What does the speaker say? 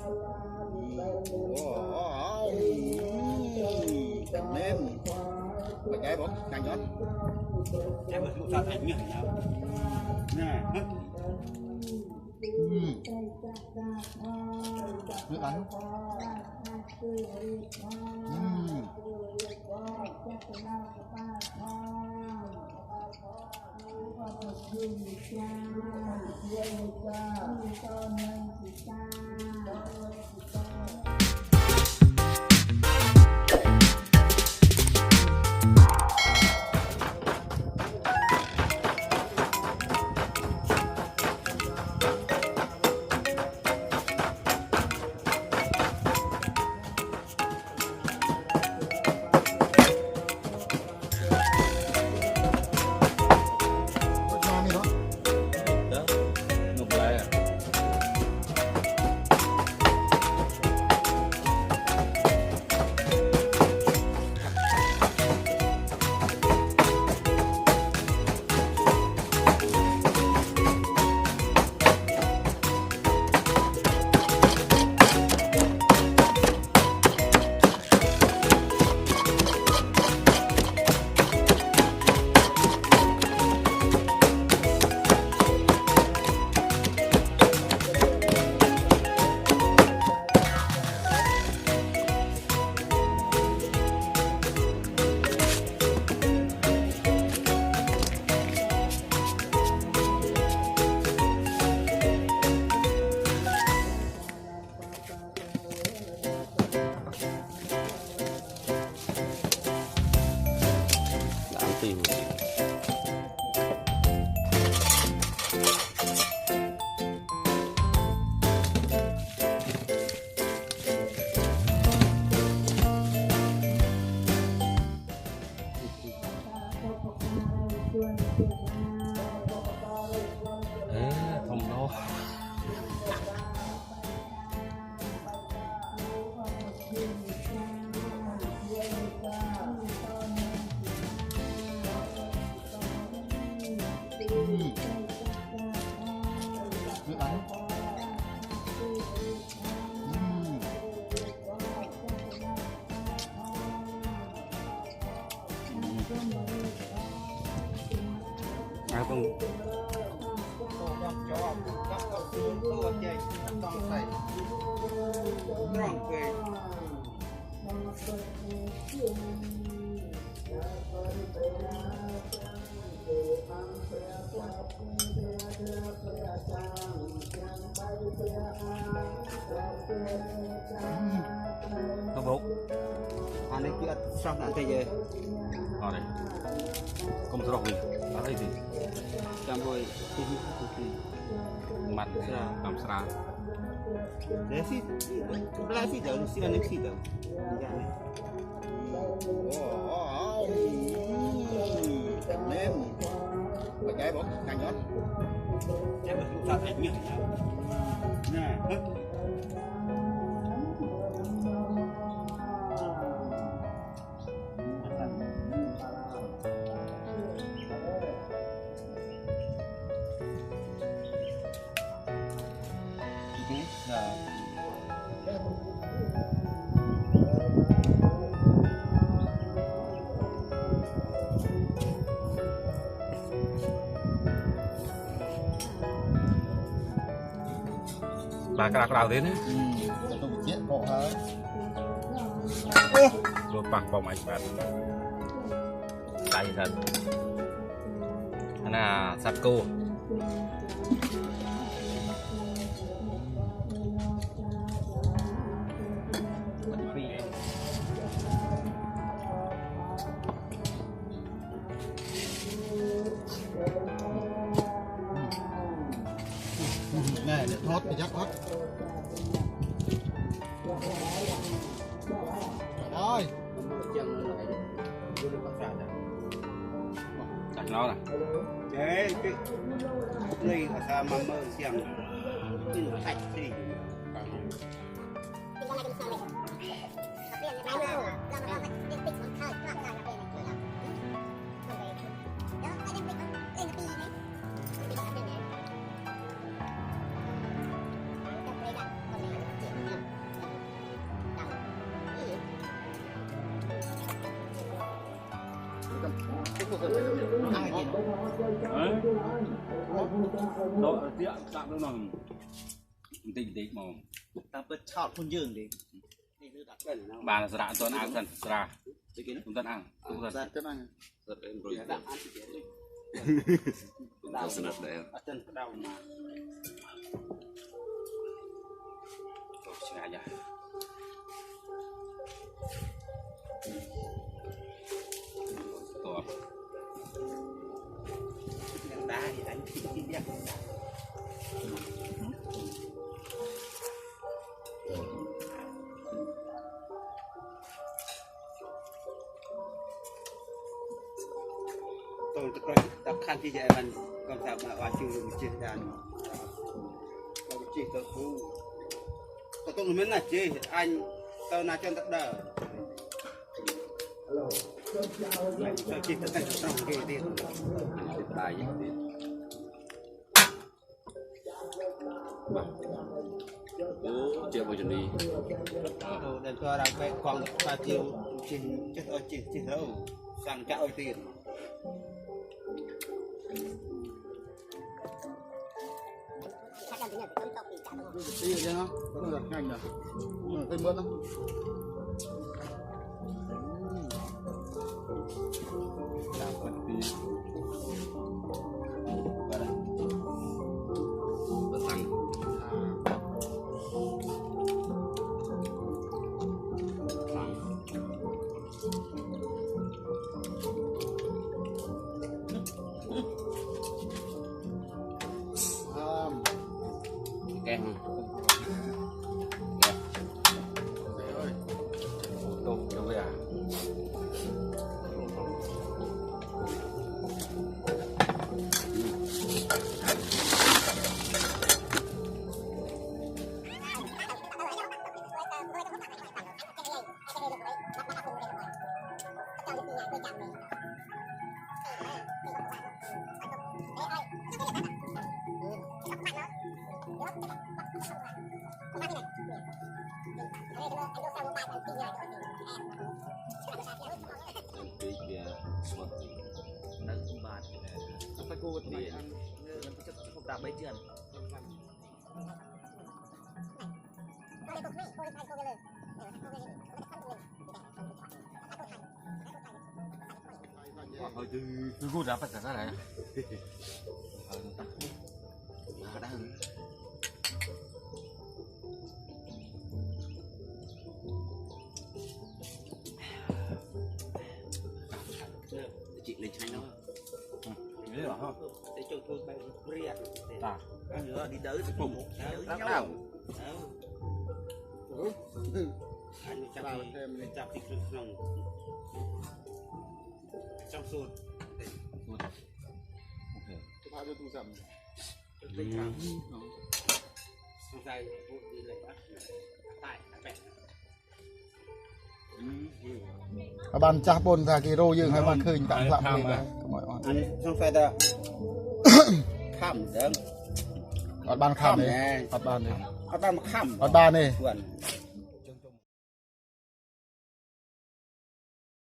Wow, lên phải cái bố càng nhót em vừa dụ sao thành nhỉ nè nước bánh tìm không đâu nước bánh không có bột anh ấy chưa xong đã thấy gì ở đây không rõ gì ở đây gì trong rồi mặt làm sao đấy xí lại xí đâu xí là nước xí đâu lên phải cái bố càng nhót em vừa dụ sao thành nhỉ nè bà cái đào thế đấy tôi bị chết cổ hơi rồi bằng vòng ảnh bạn tay thật là sắt cô này để thoát thì chắc thoát rồi đặt nó này đấy cái này là sao mà mơ xem cái sạch thì thuộc ai nhìn đấy đó tiệm tạm đó là tình mà ta bớt chọn con dương đi bà là sạ tuần ăn dần sạ chúng ta ăn chúng ta ra chân ăn rất em rồi đã ăn thì dễ đau sườn đấy chân đau mà chưa nhá to đá thì đánh thì đi tôi tập khăn thì vậy mình còn tập mà vào trường được chơi đàn còn chơi tôi không tôi mới là chơi anh tôi là chân tập đờ tôi chơi tất cả trong cái tiền bài gì bố chưa bao giờ đi để cho ra cái khoảng 3 triệu trên chết ở trên đâu sang trả tiền đi vậy không? Có được nhanh rồi. Cây mướn không? làm phần đi và đây bớt tăng kem đâu đâu vậy à phải cô thì ăn chất không đạt mấy tiền thôi cứ cút ra phải cả này đang chị lên tranh nó biết rồi không để cho tôi bay riêng ta ăn nữa đi đỡ thì cùng đắp nào anh chặt thì lòng trong suốt cái thao cho tu sầm lấy trắng xong dây vụ đi lấy bắt tại bẹt ban cha bồn ra cái rô dương hay ban khơi tạm tạm đi đấy anh xong phải ta khăm đấy ban khăm này ban này ban khăm ban này quần